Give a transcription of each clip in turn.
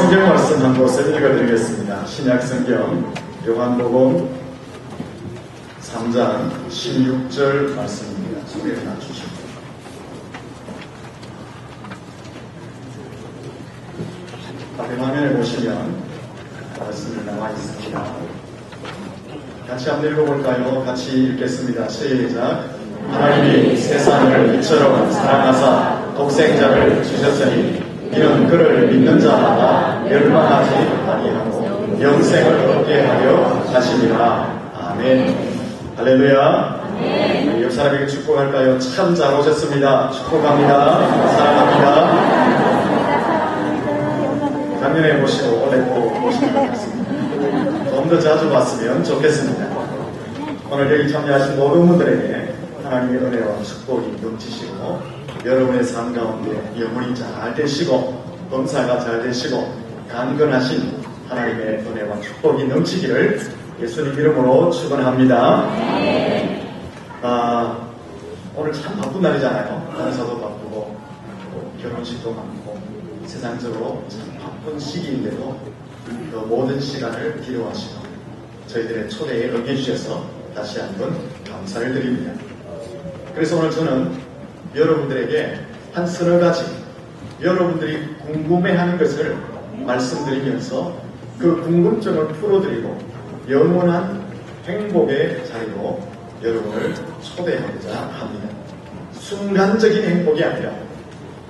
성경 말씀 한 곳을 읽어드리겠습니다. 신약 성경 요한복음 3장 16절 말씀입니다. 소개를 낮추시고 앞에 화면을 보시면 말씀이 나와 있습니다. 같이 한번 읽어볼까요? 같이 읽겠습니다. 시작. 하나님이 세상을 이처럼 사랑하사 독생자를 주셨으니 이는 그를 믿는 자마다 멸망하지 아니하고 영생을 얻게 하려 하심이라. 아멘. 할렐루야. 아멘. 옆 사람에게 축복할까요? 참 잘 오셨습니다. 축복합니다. 사랑합니다. 작년에 보시고 올해 또 보시는 것 같습니다. 좀 더 자주 봤으면 좋겠습니다. 오늘 여기 참여하신 모든 분들에게 하나님의 은혜와 축복이 넘치시고 여러분의 삶 가운데 영혼이 잘 되시고 범사가 잘 되시고 강건하신 하나님의 은혜와 축복이 넘치기를 예수님 이름으로 축원합니다. 오늘 참 바쁜 날이잖아요. 간사도 바쁘고 결혼식도 많고 세상적으로 참 바쁜 시기인데도 그 모든 시간을 기도하시고 저희들의 초대에 응해주셔서 다시 한번 감사를 드립니다. 그래서 오늘 저는 여러분들에게 한 서너 가지 여러분들이 궁금해하는 것을 말씀드리면서 그 궁금증을 풀어드리고 영원한 행복의 자리로 여러분을 초대하고자 합니다. 순간적인 행복이 아니라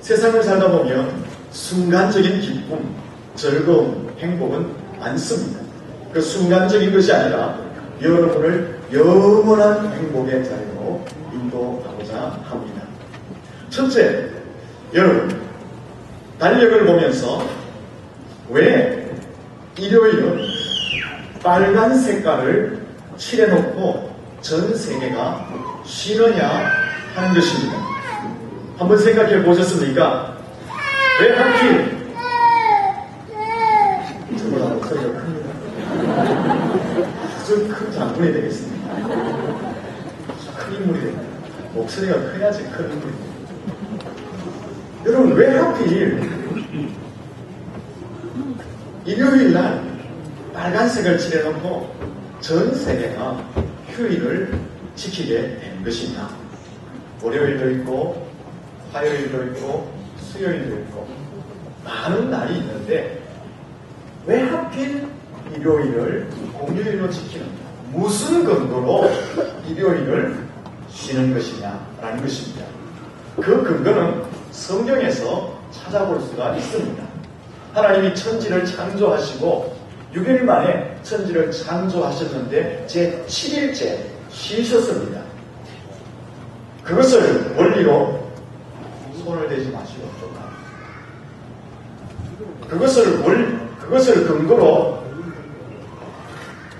세상을 살다 보면 순간적인 기쁨, 즐거움, 행복은 많습니다. 그 순간적인 것이 아니라 여러분을 영원한 행복의 자리로 인도하고자 합니다. 첫째, 여러분 달력을 보면서 왜 일요일은 빨간 색깔을 칠해놓고 전 세계가 쉬느냐 하는 것입니다. 한번 생각해 보셨습니까? 왜 하필 저보다 목소리가 큽니다. 아주 큰 장군이 되겠습니다. 큰 인물이 됩니다. 목소리가 커야지 큰 인물이 됩니다. 여러분 왜 하필 일요일날 빨간색을 칠해놓고 전 세계가 휴일을 지키게 된 것이냐. 월요일도 있고 화요일도 있고 수요일도 있고 많은 날이 있는데 왜 하필 일요일을 공휴일로 지키는가? 무슨 근거로 일요일을 쉬는 것이냐라는 것입니다. 그 근거는 성경에서 찾아볼 수가 있습니다. 하나님이 천지를 창조하시고 6일 만에 천지를 창조하셨는데 제 7일째 쉬셨습니다. 그것을 원리로 손을 대지 마시고 그것을 근거로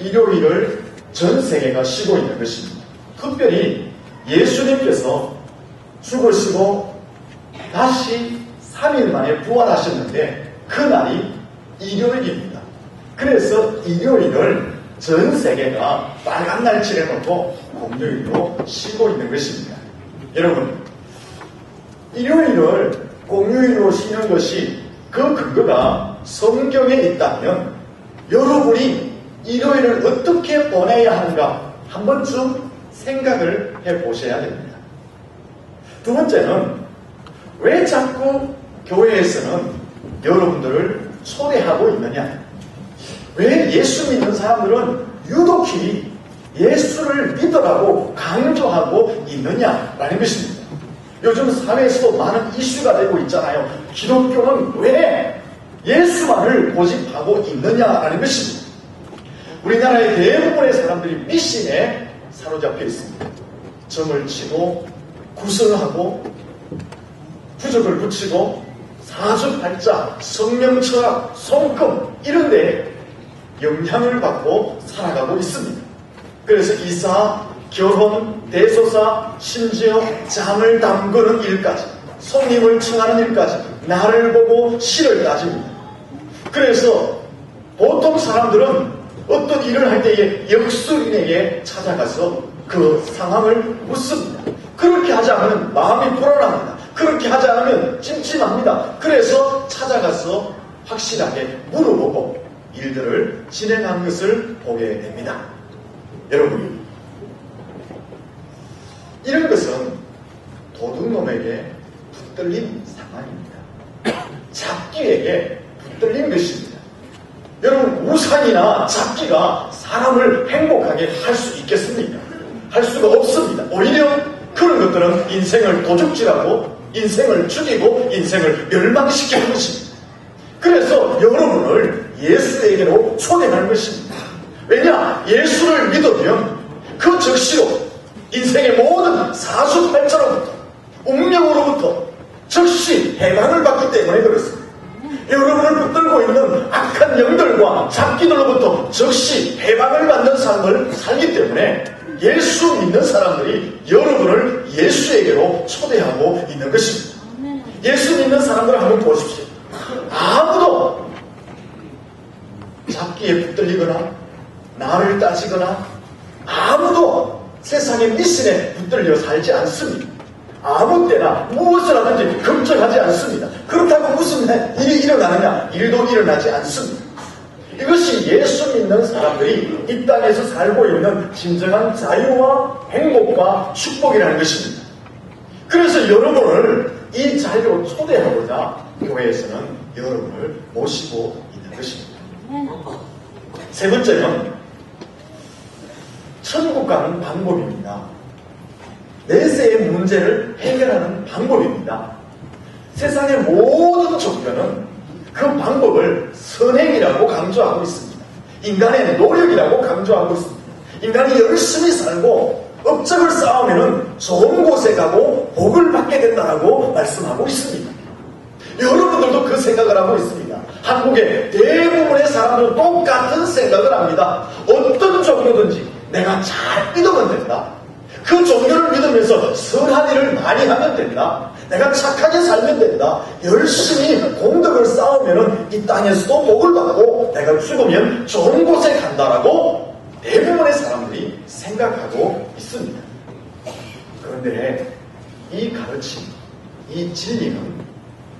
일요일을 전 세계가 쉬고 있는 것입니다. 특별히 예수님께서 죽으시고 다시 3일 만에 부활하셨는데 그 날이 일요일입니다. 그래서 일요일을 전 세계가 빨간 날 칠해놓고 공휴일로 쉬고 있는 것입니다. 여러분, 일요일을 공휴일로 쉬는 것이 그 근거가 성경에 있다면 여러분이 일요일을 어떻게 보내야 하는가 한 번쯤 생각을 해보셔야 됩니다. 두 번째는 왜 자꾸 교회에서는 여러분들을 초대하고 있느냐? 왜 예수 믿는 사람들은 유독히 예수를 믿으라고 강조하고 있느냐라는 것입니다. 요즘 사회에서도 많은 이슈가 되고 있잖아요. 기독교는 왜 예수만을 고집하고 있느냐라는 것입니다. 우리나라의 대부분의 사람들이 미신에 사로잡혀 있습니다. 점을 치고 구설하고 부적을 붙이고 사주팔자, 성명철학, 손금 이런 데 영향을 받고 살아가고 있습니다. 그래서 이사, 결혼, 대소사, 심지어 잠을 담그는 일까지, 손님을 청하는 일까지 나를 보고 시를 따집니다. 그래서 보통 사람들은 어떤 일을 할 때에 역술인에게 찾아가서 그 상황을 묻습니다. 그렇게 하지 않으면 마음이 불안합니다. 그렇게 하지 않으면 찜찜합니다. 그래서 찾아가서 확실하게 물어보고 일들을 진행한 것을 보게 됩니다. 여러분, 이런 것은 도둑놈에게 붙들린 상황입니다. 잡기에게 붙들린 것입니다. 여러분, 우산이나 잡기가 사람을 행복하게 할 수 있겠습니까? 할 수가 없습니다. 오히려 그런 것들은 인생을 도둑질하고 인생을 죽이고 인생을 멸망시키는 것입니다. 그래서 여러분을 예수에게로 초대하는 것입니다. 왜냐? 예수를 믿으면 그 즉시로 인생의 모든 사수팔자로부터 운명으로부터 즉시 해방을 받기 때문에 그렇습니다. 여러분을 붙들고 있는 악한 영들과 잡기들로부터 즉시 해방을 받는 삶을 살기 때문에 예수 믿는 사람들이 여러분을 예수에게로 초대하고 있는 것입니다. 예수 믿는 사람들을 한번 보십시오. 아무도 잡기에 붙들리거나 나를 따지거나 아무도 세상의 미신에 붙들려 살지 않습니다. 아무 때나 무엇을 하든지 걱정하지 않습니다. 그렇다고 무슨 일이 일어나느냐? 일도 일어나지 않습니다. 이것이 예수 믿는 사람들이 이 땅에서 살고 있는 진정한 자유와 행복과 축복이라는 것입니다. 그래서 여러분을 이 자리로 초대하고자 교회에서는 여러분을 모시고 있는 것입니다. 세 번째는 천국 가는 방법입니다. 내세의 문제를 해결하는 방법입니다. 세상의 모든 종교는 그 방법을 선행이라고 강조하고 있습니다. 인간의 노력이라고 강조하고 있습니다. 인간이 열심히 살고 업적을 쌓으면 좋은 곳에 가고 복을 받게 된다고 말씀하고 있습니다. 여러분들도 그 생각을 하고 있습니다. 한국의 대부분의 사람들은 똑같은 생각을 합니다. 어떤 종교든지 내가 잘 믿으면 된다. 그 종교를 믿으면서 선한 일을 많이 하면 된다. 내가 착하게 살면 된다. 열심히 공덕을 쌓으면 이 땅에서도 복을 받고 내가 죽으면 좋은 곳에 간다라고 대부분의 사람들이 생각하고 있습니다. 그런데 이 가르침, 이 진리는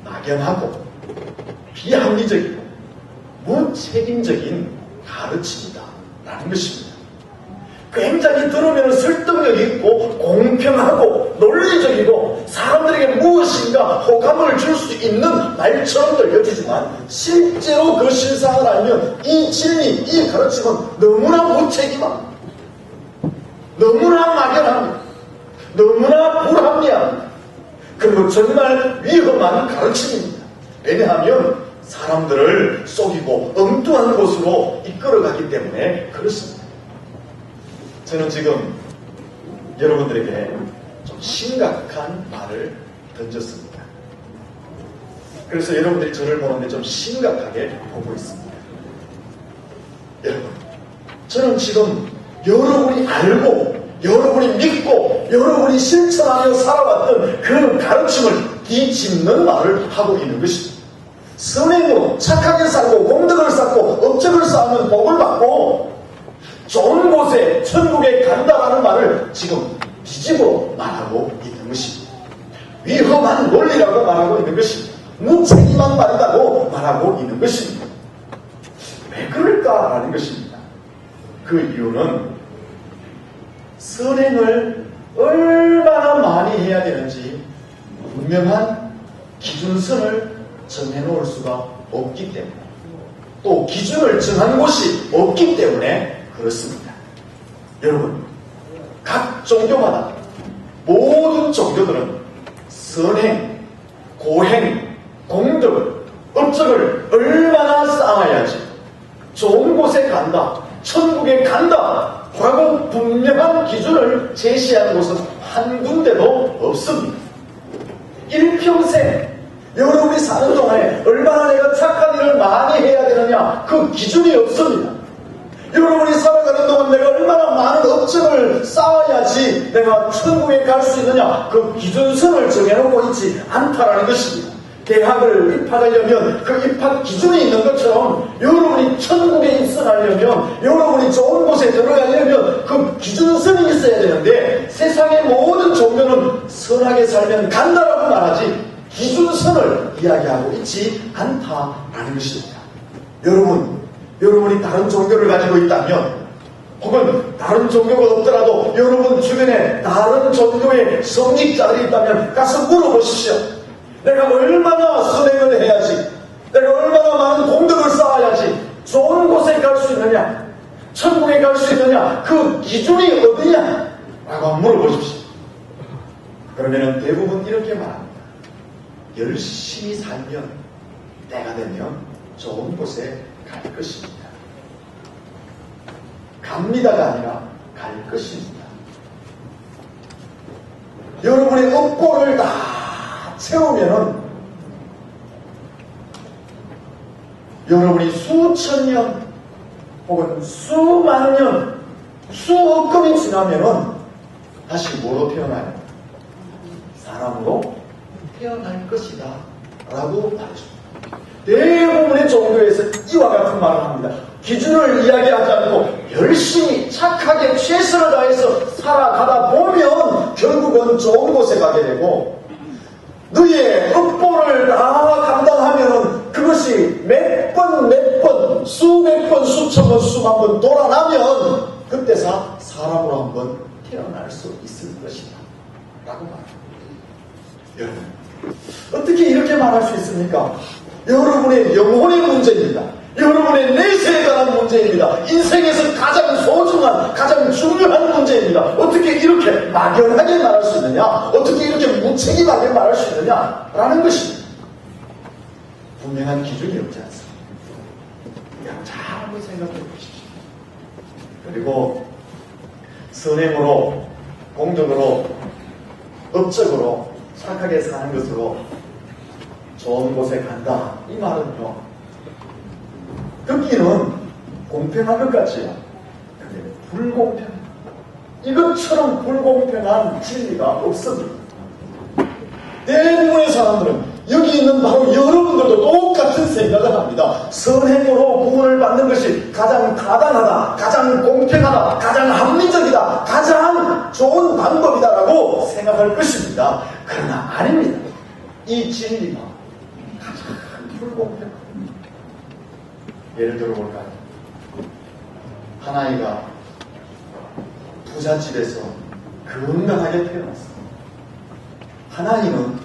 막연하고 비합리적이고 무책임적인 가르침이다 라는 것입니다. 굉장히 들으면 설득력이 있고 공평하고 논리적이고 사람들에게 무엇인가 호감을 줄 수 있는 말처럼 들려지지만 실제로 그 실상을 알면 이 진리, 이 가르침은 너무나 무책임합니다. 너무나 막연합니다. 너무나 불합리합니다. 그리고 정말 위험한 가르침입니다. 왜냐하면 사람들을 속이고 엉뚱한 곳으로 이끌어가기 때문에 그렇습니다. 저는 지금 여러분들에게 좀 심각한 말을 던졌습니다. 그래서 여러분들이 저를 보는데 좀 심각하게 보고 있습니다. 여러분, 저는 지금 여러분이 알고 여러분이 믿고 여러분이 실천하며 살아왔던 그 가르침을 뒤집는 말을 하고 있는 것입니다. 선행으로 착하게 살고 공덕을 쌓고 업적을 쌓으면 복을 받고 좋은 곳에 천국에 간다라는 말을 지금 뒤집어 말하고 있는 것입니다. 위험한 논리라고 말하고 있는 것입니다. 무책임한 말이라고 말하고 있는 것입니다. 왜 그럴까라는 것입니다. 그 이유는 선행을 얼마나 많이 해야 되는지 분명한 기준선을 정해놓을 수가 없기 때문에 또 기준을 정한 곳이 없기 때문에 그렇습니다. 여러분, 각 종교마다 모든 종교들은 선행, 고행, 공덕을, 업적을 얼마나 쌓아야지 좋은 곳에 간다, 천국에 간다 라고 분명한 기준을 제시하는 곳은 한 군데도 없습니다. 일평생 여러분이 사는 동안에 얼마나 내가 착한 일을 많이 해야 되느냐 그 기준이 없습니다. 여러분이 살아가는 동안 내가 얼마나 많은 업적을 쌓아야지 내가 천국에 갈 수 있느냐 그 기준선을 정해놓고 있지 않다라는 것입니다. 대학을 입학하려면 그 입학 기준이 있는 것처럼 여러분이 천국에 입성하려면 여러분이 좋은 곳에 들어가려면 그 기준선이 있어야 되는데 세상의 모든 종교는 선하게 살면 간다라고 말하지 기준선을 이야기하고 있지 않다라는 것입니다. 여러분이 다른 종교를 가지고 있다면, 혹은 다른 종교가 없더라도 여러분 주변에 다른 종교의 성직자들이 있다면 가서 물어보십시오. 내가 얼마나 선행을 해야지, 내가 얼마나 많은 공덕을 쌓아야지 좋은 곳에 갈 수 있느냐, 천국에 갈 수 있느냐, 그 기준이 어디냐 라고 물어보십시오. 그러면 대부분 이렇게 말합니다. 열심히 살면 때가 되면 좋은 곳에 갈 것입니다. 갑니다가 아니라 갈 것입니다. 여러분의 업보를 다 채우면은 여러분이 수천 년 혹은 수만 년, 수억금이 지나면은 다시 뭐로 태어나요? 사람으로 태어날 것이다 라고 말해줍니다. 대부분의 종교에서 이와 같은 말을 합니다. 기준을 이야기하지 않고 열심히 착하게 최선을 다해서 살아가다 보면 결국은 좋은 곳에 가게 되고, 너의 업보를 다 감당하면 그것이 몇 번, 수백 번, 수천 번, 수만 번 돌아나면 그때 사람으로 한번 태어날 수 있을 것이다 라고 말합니다. 여러분, 어떻게 이렇게 말할 수 있습니까? 여러분의 영혼의 문제입니다. 여러분의 내세에 관한 문제입니다. 인생에서 가장 소중한, 가장 중요한 문제입니다. 어떻게 이렇게 막연하게 말할 수 있느냐? 어떻게 이렇게 무책임하게 말할 수 있느냐? 라는 것입니다. 분명한 기준이 없지 않습니다. 그냥 잘 한번 생각해 보십시오. 그리고 선행으로, 공덕으로, 업적으로 착하게 사는 것으로 좋은 곳에 간다. 이 말은요, 듣기는 공평한 것 같지요. 근데 불공평. 이것처럼 불공평한 진리가 없습니다. 대부분의 사람들은 여기 있는 바로 여러분들도 똑같은 생각을 합니다. 선행으로 구원을 받는 것이 가장 타당하다, 가장 공평하다, 가장 합리적이다, 가장 좋은 방법이다라고 생각할 것입니다. 그러나 아닙니다. 이 진리가 가장 불공평합니다. 예를 들어볼까요? 한 아이가 부잣집에서 건강하게 태어났습니다. 한 아이는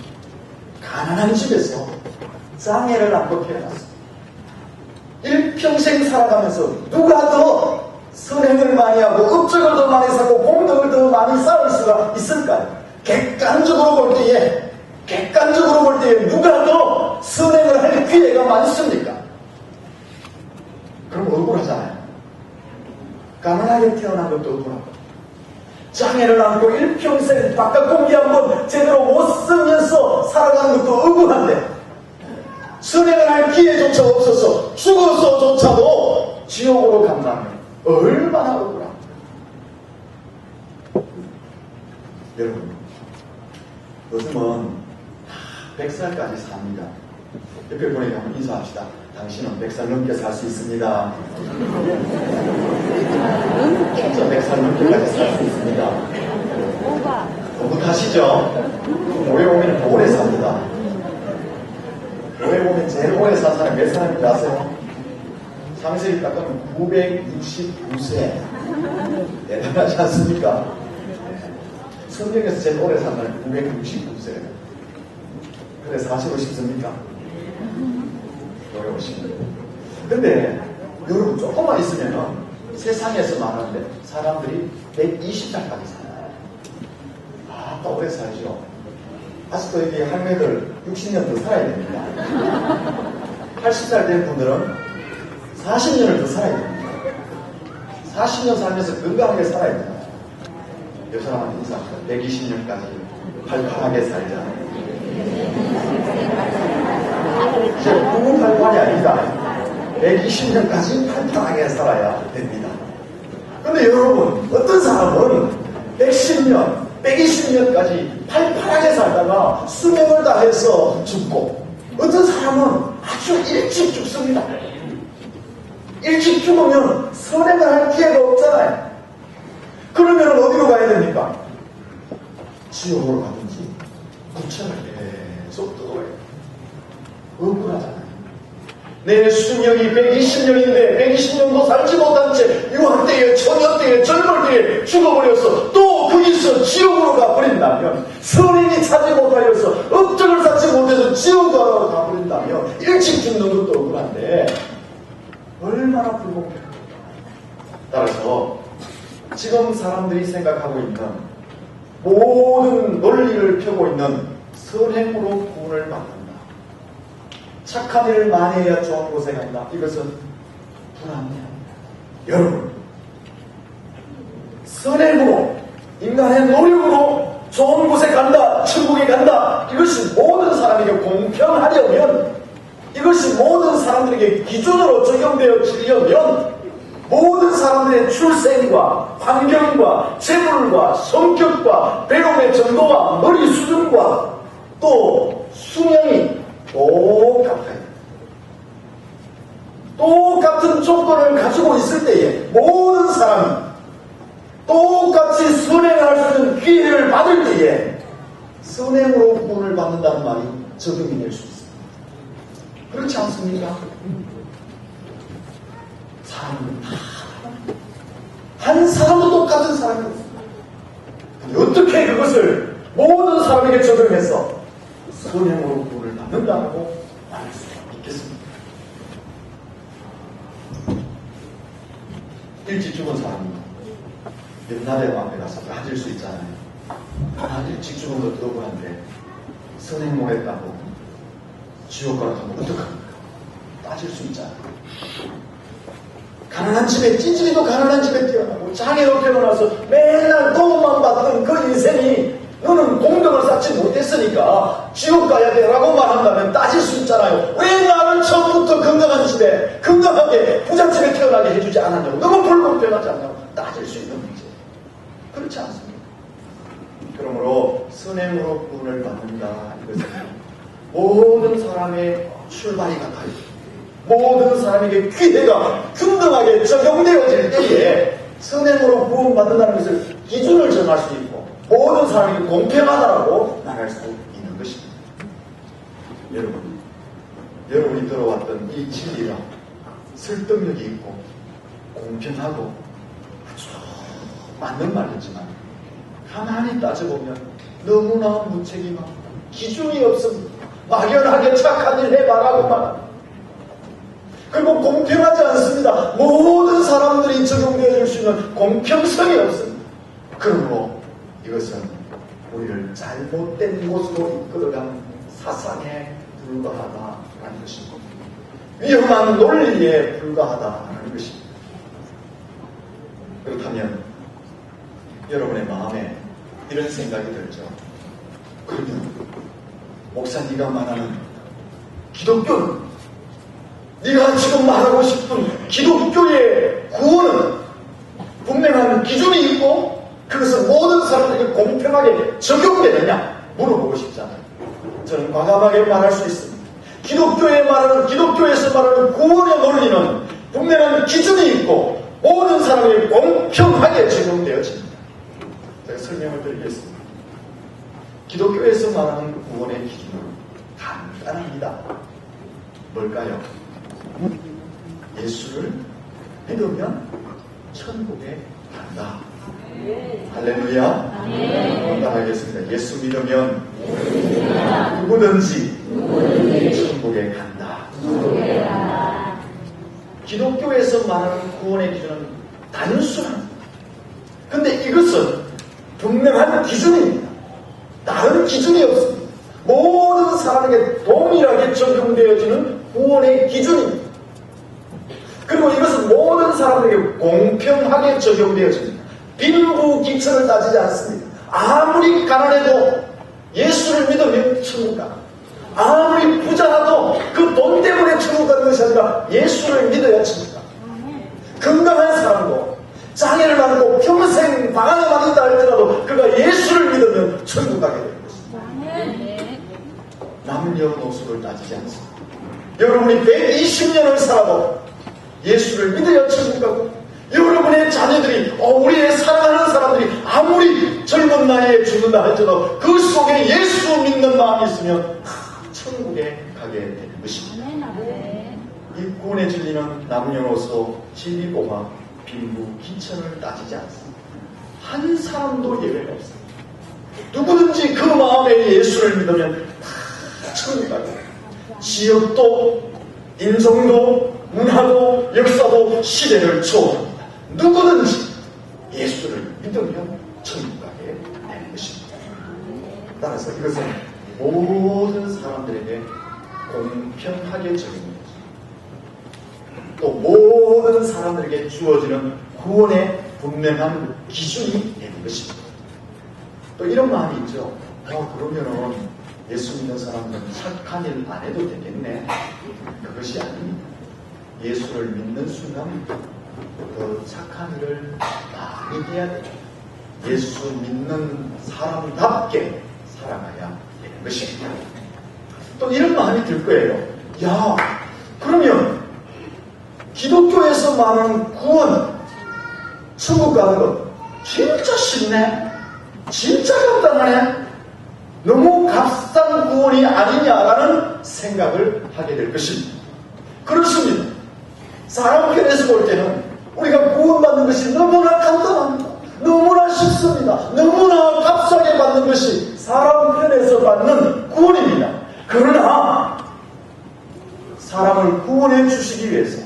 가난한 집에서 장애를 안고 태어났습니다. 일평생 살아가면서 누가 더 선행을 많이 하고 업적을 더 많이 쌓고 공덕을 더 많이 쌓을 수가 있을까요? 객관적으로 볼 때에 누가 더 선행을 할 기회가 많습니까? 그럼 억울하잖아요. 가난하게 태어난 것도 억울하고, 장애를 안고 일평생 바깥 공기 한번 제대로 못 쓰면서 살아가는 것도 억울한데, 선행을 할 기회조차 없어서 죽어서조차도 지옥으로 간다면 얼마나 억울합니까? 여러분, 요즘은 다 100살까지 삽니다. 옆에 분에게 한번 인사합시다. 당신은 100살 넘게 살 수 있습니다. 진짜 100살 넘게까지 살 수 있습니다. 못하시죠? 교회 오면 오래 삽니다. 교회 오면 제일 오래 산 사람이 몇 사람인지 아세요? 상세히 깎으면 969세. 대단하지 않습니까? 성경에서 제일 오래 산 사람이 969세예요. 근데 사시고 싶습니까? 어려우십니다. 근데 여러분 조금만 있으면 세상에서 말하는데 사람들이 120살까지 살아요. 또 오래 살죠. 아직도 여기 할매들 60년 더 살아야 됩니다. 80살 된 분들은 40년을 더 살아야 됩니다. 40년 살면서 건강하게 살아야 됩니다. 여 사람한테 인사합니다. 120년까지 팔팔하게 살자. 이제 9988이 아닙니다. 120년까지 팔팔하게 살아야 됩니다. 근데 여러분, 어떤 사람은 110년, 120년까지 팔팔하게 살다가 수명을 다해서 죽고, 어떤 사람은 아주 일찍 죽습니다. 일찍 죽으면 선행을 할 기회가 없잖아요. 그러면 어디로 가야 됩니까? 지옥으로 가든지 부처를 계속 뜨거워요. 억울하잖아요. 내 수명이 120년인데 120년도 살지 못한 채 유학 때에, 청년 때에, 젊을 때에 죽어버려서 또 거기서 지옥으로 가버린다면, 선인이 찾지 못하여서 업적을 쌓지 못해서 지옥으로 가버린다면 일찍 죽는 것도 억울한데 얼마나 불공평해. 따라서 지금 사람들이 생각하고 있는 모든 논리를 펴고 있는 선행으로 구원을 받는다, 착한 일을 많이 해야 좋은 곳에 간다, 이것은 불합리합니다. 여러분, 선행으로, 인간의 노력으로 좋은 곳에 간다, 천국에 간다, 이것이 모든 사람에게 공평하려면, 이것이 모든 사람들에게 기준으로 적용되어지려면 모든 사람들의 출생과 환경과 재물과 성격과 배움의 정도와 머리 수준과 또 수명이 똑같아요. 똑같은 조건을 가지고 있을 때에 모든 사람이 똑같이 선행할 수 있는 기회를 받을 때에 선행으로 구원을 받는다는 말이 적용이 될 수 있습니다. 그렇지 않습니까? 사람은 한 사람도 똑같은 사람이 없습니다. 어떻게 그것을 모든 사람에게 적용해서 선행으로 구원을 받는다고 말할 수가 있겠습니까? 일찍 죽은 사람이 옛날에 앞에 가서 따질 수 있잖아요. 일찍 죽은 것도 억울한데 선행 못했다고 지옥 가면 어떡합니까? 따질 수 있잖아요. 가난한 집에, 찌질이도 가난한 집에 태어나고 장애로 태어나서 맨날 도움만 받던 그 인생이 너는 공덕을 쌓지 못했으니까 지옥 가야 돼 라고 말한다면 따질 수 있잖아요. 왜 나를 처음부터 건강한 집에, 건강하게 부잣집에 태어나게 해주지 않았냐고, 너무 불공평하지 않냐고 따질 수 있는 문제. 그렇지 않습니다. 그러므로 선행으로 구원을 받는다, 이것은 모든 사람의 출발이 같아요. 모든 사람에게 기회가 균등하게 적용되어질 때에 선행으로 구원받는다는 것을 기준을 정할 수 있고 모든 사람에게 공평하다라고 말할 수 있는 것입니다. 여러분이 들어왔던 이 진리가 설득력이 있고 공평하고 아주 맞는 말이지만 가만히 따져보면 너무나 무책임하고 기준이 없습니다. 막연하게 착한 일 해봐라고 말합니다. 그리고 공평하지 않습니다. 모든 사람들이 적용되어질 수 있는 공평성이 없습니다. 그러므로 이것은 우리를 잘못된 곳으로 이끌어가는 사상에 불과하다라는 것입니다. 위험한 논리에 불과하다라는 것입니다. 그렇다면 여러분의 마음에 이런 생각이 들죠. 그러면 목사 네가 말하는 기독교는, 네가 지금 말하고 싶은 기독교의 구원은 분명한 기준이 있고 그것은 모든 사람들에게 공평하게 적용되느냐 물어보고 싶잖아요. 저는 과감하게 말할 수 있습니다. 기독교에서 말하는 구원의 논리는 분명한 기준이 있고 모든 사람에게 공평하게 적용되어집니다. 제가 설명을 드리겠습니다. 기독교에서 말하는 구원의 기준은 간단합니다. 뭘까요? 예수를 믿으면 천국에 간다. 할렐루야. 건강하겠습니다. 예수 믿으면 누구든지 천국에 간다. 기독교에서 말하는 구원의 기준은 단순합니다. 근데 이것은 분명한 기준입니다. 다른 기준이 없습니다. 모든 사람에게 동일하게 적용되어지는 구원의 기준입니다. 그리고 이것은 모든 사람에게 공평하게 적용되어집니다. 빈부귀천을 따지지 않습니다. 아무리 가난해도 예수를 믿으면 천국 가. 아무리 부자라도 그 돈 때문에 천국 가는 것이 아니라 예수를 믿어야 천국 가. 건강한 사람도 장애를 받고 평생 방 안에만 있다 할지라도 그가 예수를 믿으면 천국 가게 되는 것입니다. 남녀노소를 따지지 않습니다. 여러분이 120년을 살아도 예수를 믿어야 천국 가고, 여러분의 자녀들이, 우리의 사랑하는 사람들이 아무리 젊은 나이에 죽는다 할지라도 그 속에 예수 믿는 마음이 있으면 천국에 가게 되는 것입니다. 아멘. 이 구원에 진리는 남녀노소 진리보가 빈부 기천을 따지지 않습니다. 한 사람도 예외가 없습니다. 누구든지 그 마음에 예수를 믿으면 다 천국 가게 됩니다. 지역도 인종도 문화도 역사도 시대를 초월합니다. 누구든지 예수를 믿으면 천국 가게 되는 것입니다. 따라서 이것은 모든 사람들에게 공평하게 적용됩니다. 또 모든 사람들에게 주어지는 구원의 분명한 기준이 되는 것입니다. 또 이런 마음이 있죠. 그러면은 예수 믿는 사람들은 착한 일 안 해도 되겠네. 그것이 아닙니다. 예수를 믿는 순간 그 착한 일을 많이 해야 돼요. 예수 믿는 사람답게 살아가야 되는 것입니다. 또 이런 마음이 들 거예요. 야, 그러면 기독교에서 말하는 구원, 천국 가는 것 진짜 쉽네? 진짜 간단하네? 너무 값싼 구원이 아니냐라는 생각을 하게 될 것입니다. 그렇습니다. 사람 편에서 볼 때는 우리가 구원받는 것이 너무나 간단합니다. 너무나 쉽습니다. 너무나 값싸게 받는 것이 사람 편에서 받는 구원입니다. 그러나 사람을 구원해 주시기 위해서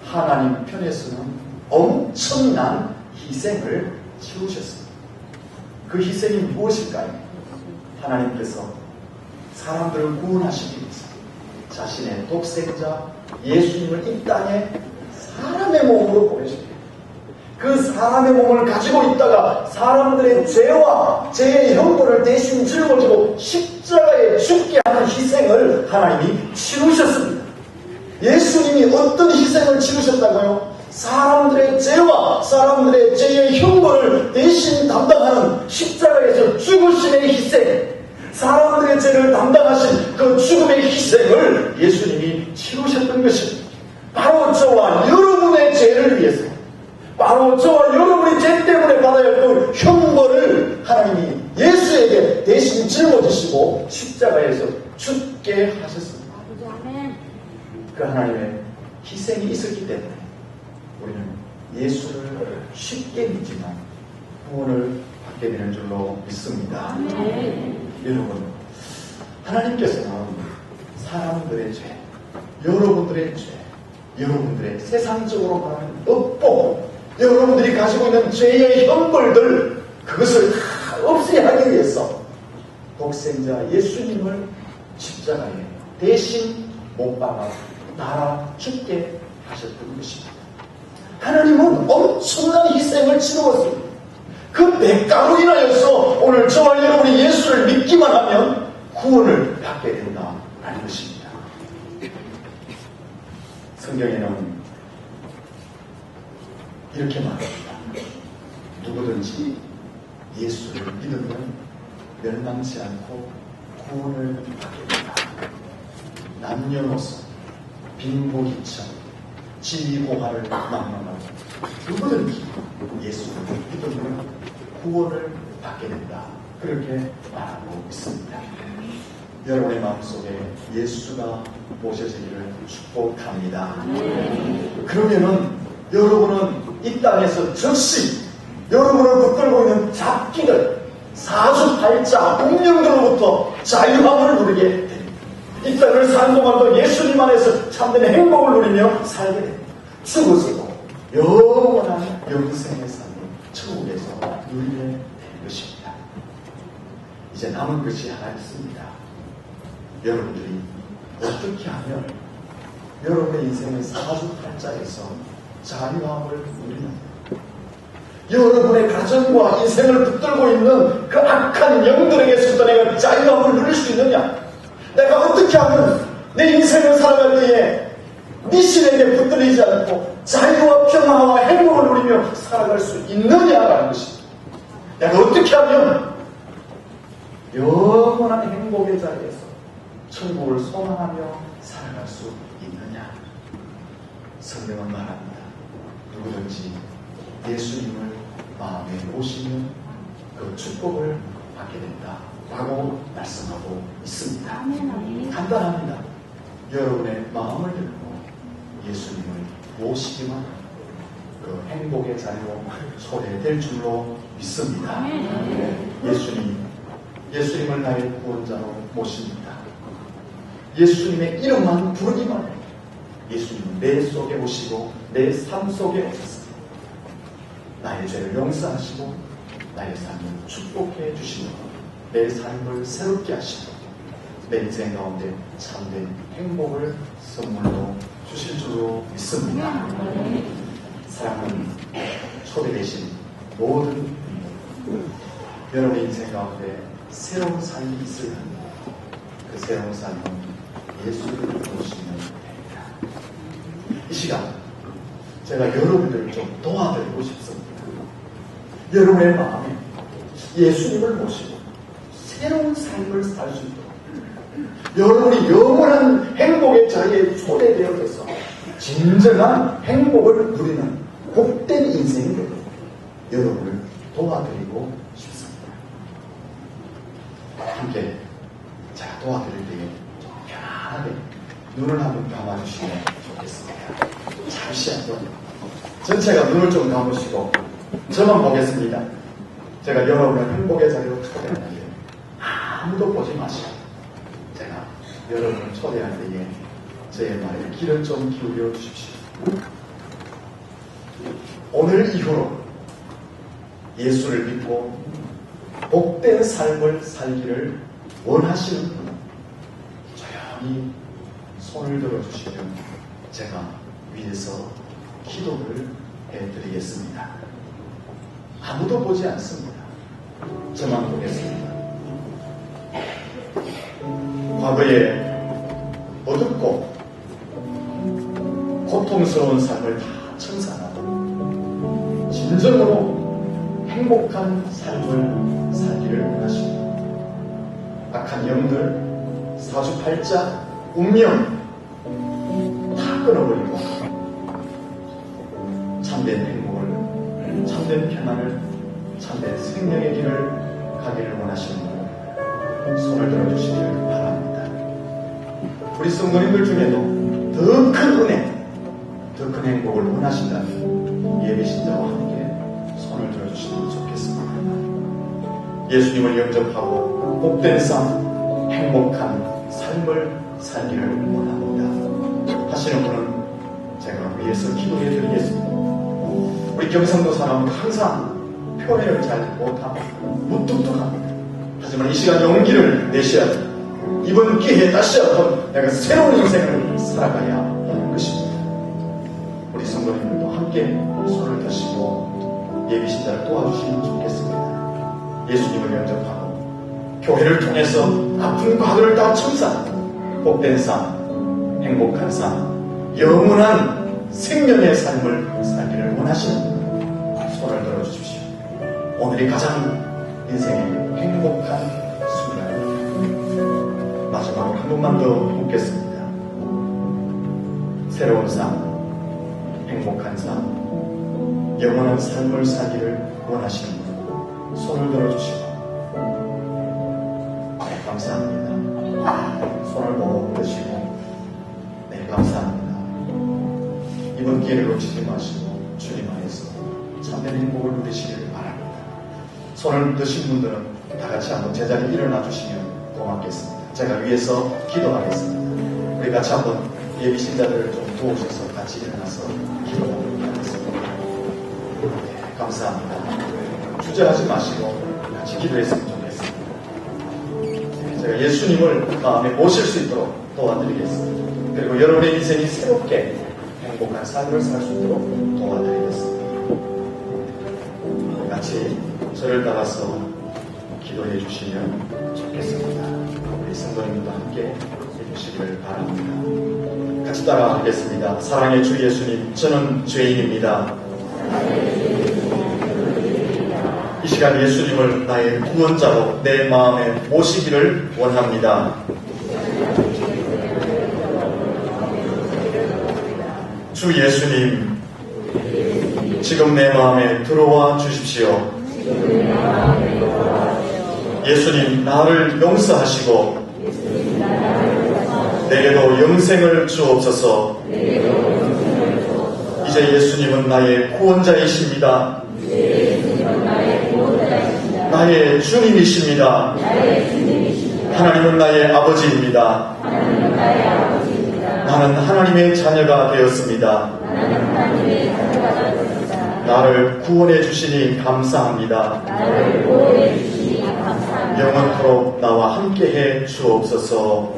하나님 편에서는 엄청난 희생을 치르셨습니다. 그 희생이 무엇일까요? 하나님께서 사람들을 구원하시기 위해서 자신의 독생자 예수님을 이 땅에 사람의 몸으로 보내십니다. 그 사람의 몸을 가지고 있다가 사람들의 죄와 죄의 형벌을 대신 짊어지고 십자가에 죽게 하는 희생을 하나님이 치르셨습니다. 예수님이 어떤 희생을 치르셨다고요? 사람들의 죄와 사람들의 죄의 형벌을 대신 담당하는 십자가에서 죽으심의 희생, 사람들의 죄를 담당하신 그 죽음의 희생을 예수님이 치르셨던 것입니다. 바로 저와 여러분의 죄를 위해서, 바로 저와 여러분의 죄 때문에 받아야 할 그 형벌을 하나님이 예수에게 대신 짊어지시고 십자가에서 죽게 하셨습니다. 그 하나님의 희생이 있었기 때문에 우리는 예수를 쉽게 믿지만 구원을 받게 되는 줄로 믿습니다. 여러분, 하나님께서는 사람들의 죄, 여러분들의 죄, 여러분들의 세상적으로 말하는 업보, 여러분들이 가지고 있는 죄의 형벌들, 그것을 다 없애야 하기 위해서 독생자 예수님을 십자가에 대신 못 박아 달아 죽게 하셨던 것입니다. 하나님은 엄청난 희생을 치르었습니다. 그 대가로 인하여서 오늘 저와 여러분이 예수를 믿기만 하면 구원을 받게 된다라는 것입니다. 성경에는 이렇게 말합니다. 누구든지 예수를 믿으면 멸망치 않고 구원을 받게 된다. 남녀노소, 빈부귀천, 지위고하를 막론하고 누구든지 예수를 믿으면 구원을 받게 된다. 그렇게 말하고 있습니다. 여러분의 마음속에 예수가 모셔지기를 축복합니다. 그러면은 여러분은 이 땅에서 즉시 여러분을 붙들고 있는 잡기들, 사주팔자, 운명들로부터 자유함을 누리게 됩니다. 이 땅을 사는 동안도 예수님 안에서 참된 행복을 누리며 살게 됩니다. 죽어서도 영원한 영생의 삶을 천국에서 누리게 되는 것입니다. 이제 남은 것이 하나 있습니다. 여러분들이 어떻게 하면 여러분의 인생의 사주팔자에서 자유함을 누리는가? 여러분의 가정과 인생을 붙들고 있는 그 악한 영들에게서도 내가 자유함을 누릴 수 있느냐? 내가 어떻게 하면 내 인생을 살아갈 때에 미신에게 붙들리지 않고 자유와 평화와 행복을 누리며 살아갈 수 있느냐라는 것입니다. 내가 어떻게 하면 영원한 행복의 자리에서 천국을 소망하며 살아갈 수 있느냐? 성경은 말합니다. 누구든지 예수님을 마음에 모시면 그 축복을 받게 된다. 라고 말씀하고 있습니다. 간단합니다. 여러분의 마음을 들고 예수님을 모시기만 그 행복의 자리로 초대될 줄로 믿습니다. 예수님을 나의 구원자로 모십니다. 예수님의 이름만 부르기만 해요. 예수님은 내 속에 오시고 내 삶 속에 오셔서 나의 죄를 용서하시고 나의 삶을 축복해 주시고 내 삶을 새롭게 하시고 내 인생 가운데 참된 행복을 선물로 주실 줄로 믿습니다. 사랑하는 초대되신 모든 분들, 여러분의 인생 가운데 새로운 삶이 있을 합니다. 그 새로운 삶은 예수를 모시면 됩니다. 이 시간 제가 여러분들을 좀 도와드리고 싶습니다. 여러분의 마음에 예수님을 모시고 새로운 삶을 살 수 있도록 여러분이 영원한 행복의 자리에 초대되어져서 진정한 행복을 누리는 복된 인생이 되도록 여러분을 도와드리고 싶습니다. 함께 제가 도와드릴 때에 좀 편안하게 눈을 한번 감아주시면 좋겠습니다. 잠시 한번 전체가 눈을 좀 감으시고 저만 보겠습니다. 제가 여러분을 행복의 자리로 초대하는데 아무도 보지 마시고 제가 여러분을 초대할 때에 제 말에 귀를 좀 기울여 주십시오. 오늘 이후로 예수를 믿고 복된 삶을 살기를 원하시는 분은 조용히 손을 들어주시면 제가 위에서 기도를 해드리겠습니다. 아무도 보지 않습니다. 저만 보겠습니다. 과거에 어둡고 고통스러운 삶을 다 청산하고 진정으로 행복한 삶을 살기를 원하십니다. 악한 영들, 사주팔자, 운명 다 끊어버리고 참된 행복을, 참된 편안을, 참된 생명의 길을 가기를 원하시는 분 손을 들어주시기를 바랍니다. 우리 성도님들 중에도 더 큰 은혜, 더 큰 행복을 원하신다면 예배신자와 함께 손을 들어주시면 좋겠습니다. 예수님을 영접하고 복된 삶, 행복한 삶을 살기를 원합니다 하시는 분은 제가 위해서 기도해 드리겠습니다. 우리 경상도 사람은 항상 표현을 잘 못하고 무뚝뚝합니다. 하지만 이 시간 용기를 내셔야 됩니다. 이번 기회에 다시 한번 내가 새로운 인생을 살아가야 하는 것입니다. 우리 성도님들도 함께 손을 드시고 예비신자를 도와주시면 좋겠습니다. 예수님을 영접하고 교회를 통해서 아픈 과거를 다 청산하고 복된 삶, 행복한 삶, 영원한 생명의 삶을 살기를 원하시는 분 손을 들어주십시오. 오늘이 가장 인생의 행복한 순간입니다. 마지막으로 한 번만 더 묻겠습니다. 새로운 삶, 행복한 삶, 영원한 삶을 살기를 원하시는 분 손을 들어주시고 네, 감사합니다. 손을 꼭 드시고 네, 감사합니다. 이번 기회를 놓치지 마시고 주님 안에서 참된 행복을 누리시기를 바랍니다. 손을 드신 분들은 다 같이 한번 제자리에 일어나 주시면 고맙겠습니다. 제가 위에서 기도하겠습니다. 우리 같이 한번 예비신자들을 좀 도우셔서 같이 일어나서 기도하겠습니다. 네, 감사합니다. 주저하지 마시고 같이 기도했으면 좋겠습니다. 네, 제가 예수님을 마음에 모실 수 있도록 도와드리겠습니다. 그리고 여러분의 인생이 새롭게 행복한 삶을 살 수 있도록 도와드리겠습니다. 같이 저를 따라서 기도해 주시면 좋겠습니다. 우리 성도님들도 함께 해주시기를 바랍니다. 같이 따라하겠습니다. 사랑의 주 예수님, 저는 죄인입니다. 이 시간 예수님을 나의 구원자로 내 마음에 모시기를 원합니다. 주 예수님, 지금 내 마음에 들어와 주십시오. 예수님 나를 용서하시고 내게도 영생을 주옵소서. 이제 예수님은 나의 구원자이십니다. 나의 주님이십니다. 하나님은 나의 아버지입니다. 나는 하나님의 자녀가 되었습니다. 나를 구원해 주시니 감사합니다. 영원토록 나와 함께해 주옵소서.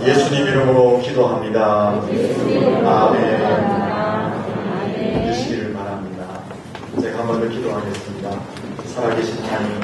예수님 이름으로 기도합니다. 아멘. 되시기를 바랍니다. 제가 한 번 더 기도하겠습니다. 살아계신 하나님,